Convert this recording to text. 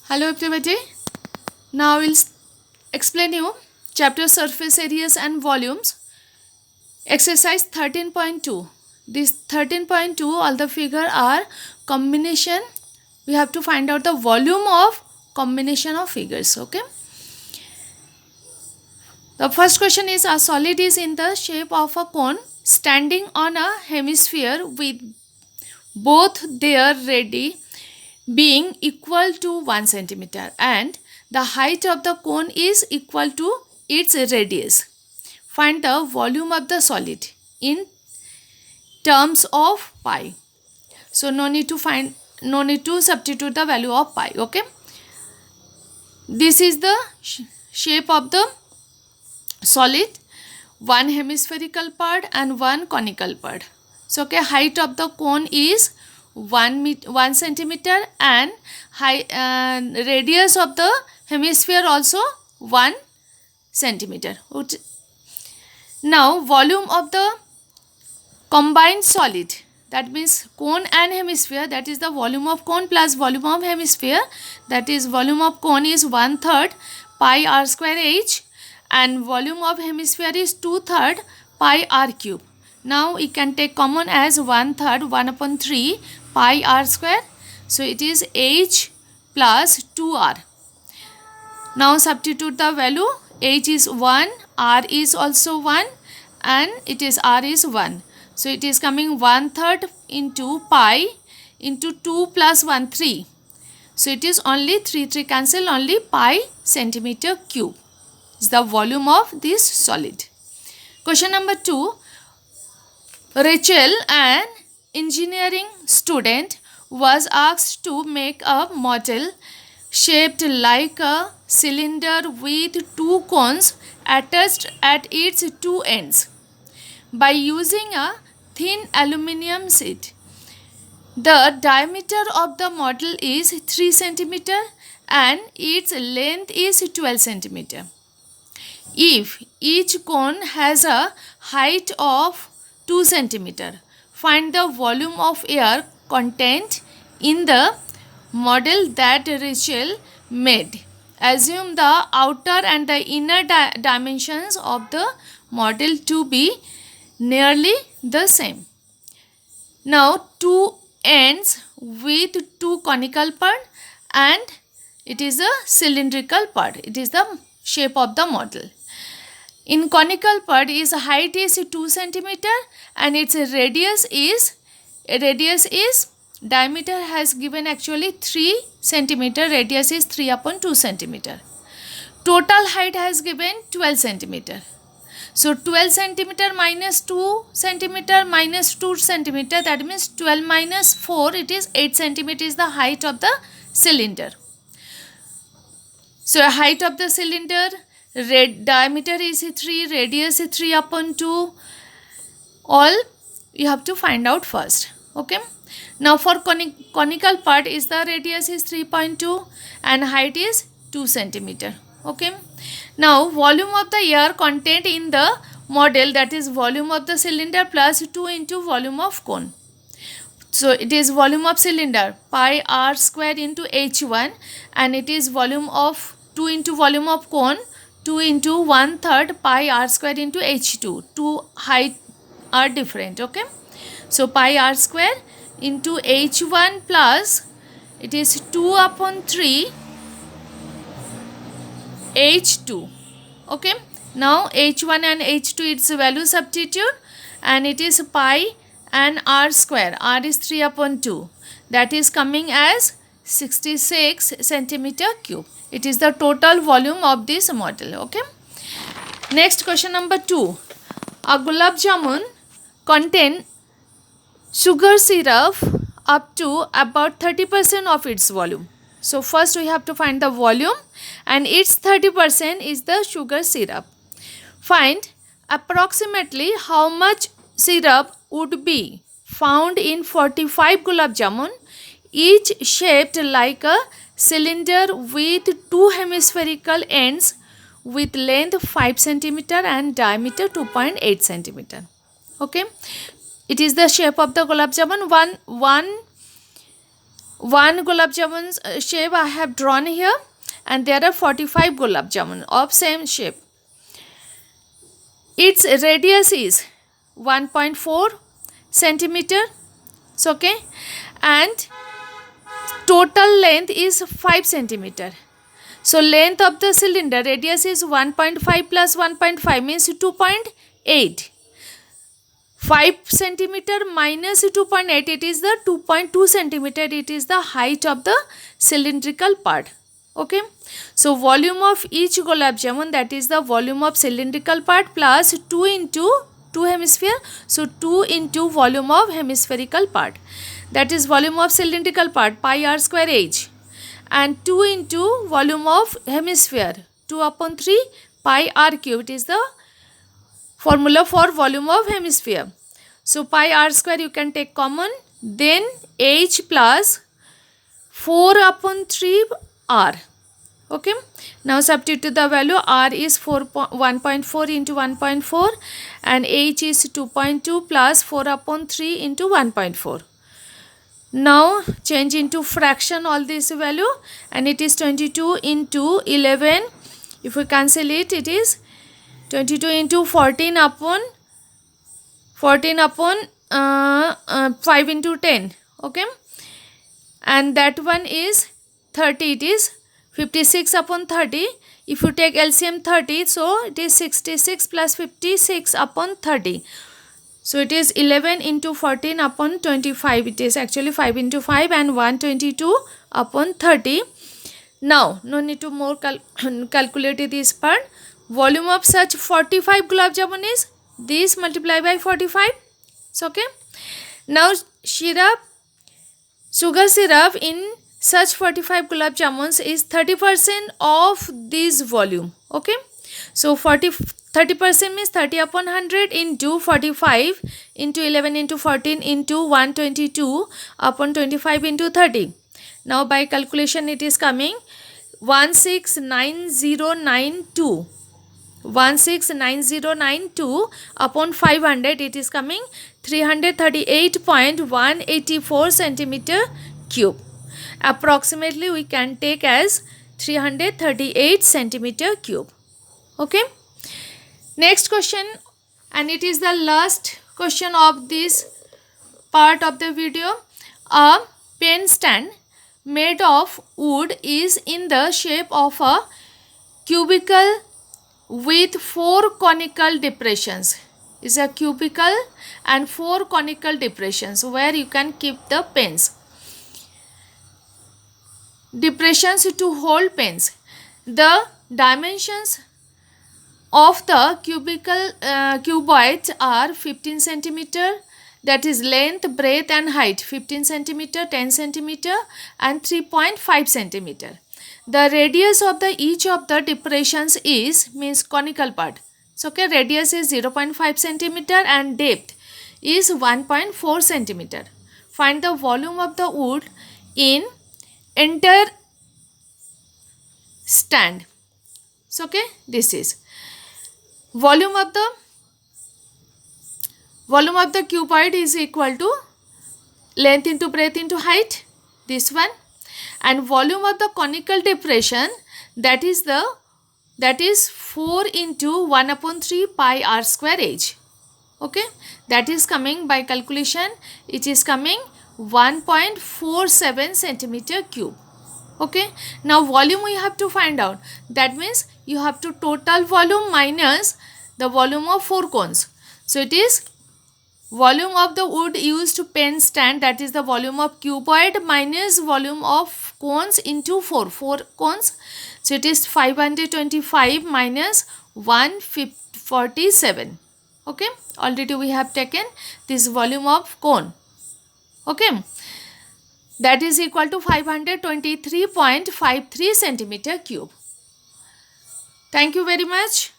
Hello everybody. Now we'll explain you chapter surface areas and volumes. Exercise 13.2. This 13.2 all the figure are combination. We have to find out the volume of combination of figures. Okay. The first question is a solid is in the shape of a cone standing on a hemisphere with both their radii being equal to 1 centimeter and the height of the cone is equal to its radius. Find the volume of the solid in terms of pi. So no need to substitute the value of pi. Okay. This is the shape of the solid, one hemispherical part and one conical part. So okay, height of the cone is 1 centimeter and radius of the hemisphere also 1 centimeter. Now volume of the combined solid, that means cone and hemisphere, that is the volume of cone plus volume of hemisphere, that is volume of cone is 1/3 pi r square h and volume of hemisphere is 2/3 pi r cube. Now we can take common as 1/3 1/3 pi r square. So it is h plus 2r. Now substitute the value. H is 1, r is also 1 and it is r is 1. So it is coming 1/3 into pi into 2 plus 1 3. So it is only 3 cancel, only pi centimeter cube is the volume of this solid. Question number 2. Rachel, an engineering student, was asked to make a model shaped like a cylinder with two cones attached at its two ends by using a thin aluminum sheet. The diameter of the model is 3 centimeter and its length is 12 centimeter. If each cone has a height of 2 centimeter, find the volume of air contained in the model that Rachel made. Assume the outer and the inner dimensions of the model to be nearly the same. Now two ends with two conical part and it is a cylindrical part. It is the shape of the model. In conical part is height is 2 centimeter and its radius is diameter has given actually 3 centimeter, radius is 3/2 centimeter. Total height has given 12 centimeter. So 12 centimeter minus 2 centimeter minus 2 centimeter, that means 12 minus 4, it is 8 centimeter is the height of the cylinder. So height of the cylinder, diameter is 3, radius is 3/2. All you have to find out first. Okay. Now for conical part is the radius is 3.2 and height is 2 centimeter. Okay. Now volume of the air contained in the model, that is volume of the cylinder plus 2 into volume of cone. So it is volume of cylinder pi r square into h1 and it is volume of 2 into volume of cone 2 into 1/3 pi r square into h2. Two height are different. Okay. So pi r square into h1 plus it is 2/3 h2. Okay. Now h1 and h2 its value substitute and it is pi and r square. R is 3/2. That is coming as 66 centimeter cube. It is the total volume of this model. Okay. Next question number 2. A gulab jamun contain sugar syrup up to about 30% of its volume. So first we have to find the volume and its 30% is the sugar syrup. Find approximately how much syrup would be found in 45 gulab jamun, each shaped like a cylinder with two hemispherical ends with length 5 centimeter and diameter 2.8 centimeter. Okay. It is the shape of the gulab jamun. One One gulab jamun shape I have drawn here, and there are 45 gulab jamun of same shape. Its radius is 1.4 centimeter. So, okay, and total length is 5 centimeter. So length of the cylinder, radius is 1.5 plus 1.5 means 2.8. 5 centimeter minus 2.8, it is the 2.2 centimeter, it is the height of the cylindrical part. Okay, so volume of each gulab jamun, that is the volume of cylindrical part plus 2 into 2 hemisphere, so 2 into volume of hemispherical part, that is volume of cylindrical part pi r square h, and 2 into volume of hemisphere 2 upon 3 pi r cube, it is the formula for volume of hemisphere. So pi r square you can take common, then h plus 4 upon 3 r. Okay, now substitute the value. R is 1.4 into 1.4 and h is 2.2 plus 4 upon 3 into 1.4. Now change into fraction all this value, and it is 22 into 11. If we cancel it, it is 22 into 14 upon 5 into 10. Okay, and that one is 30, it is 56 upon 30. If you take LCM 30, so it is 66 plus 56 upon 30. So it is 11 into 14 upon 25. It is actually 5 into 5 and 122 upon 30. Now, no need to more calculate this part. Volume of such 45 gulab jamun is this multiplied by 45. So, okay. Now, sugar syrup in such 45 gulab jamuns is 30% of this volume. Okay. So 30% means 30 upon 100 into 45 into 11 into 14 into 122 upon 25 into 30. Now by calculation it is coming 169092. 169092 upon 500, it is coming 338.184 centimeter cube. Approximately we can take as 338 centimeter cube. Okay. Next question, and it is the last question of this part of the video. A pen stand made of wood is in the shape of a cubicle with 4 conical depressions. Is a cubicle and 4 conical depressions where you can keep the pens. Depressions to hold pens. The dimensions of the cuboids are 15 centimeter, that is length, breadth and height 15 centimeter, 10 centimeter and 3.5 centimeter. The radius of the each of the depressions is means conical part. So okay, radius is 0.5 centimeter and depth is 1.4 centimeter. Find the volume of the wood in entire stand. So okay, this is volume of the cuboid is equal to length into breadth into height, this one, and volume of the conical depression, that is 4 into 1 upon 3 pi r square h. Okay, that is coming by calculation, it is coming 1.47 centimeter cube. Okay, now volume we have to find out. That means you have to total volume minus the volume of 4 cones. So it is volume of the wood used to pen stand, that is the volume of cuboid minus volume of cones into 4 cones. So it is 525 minus 147. Okay, already we have taken this volume of cone. Okay, that is equal to 523.53 centimeter cube. Thank you very much.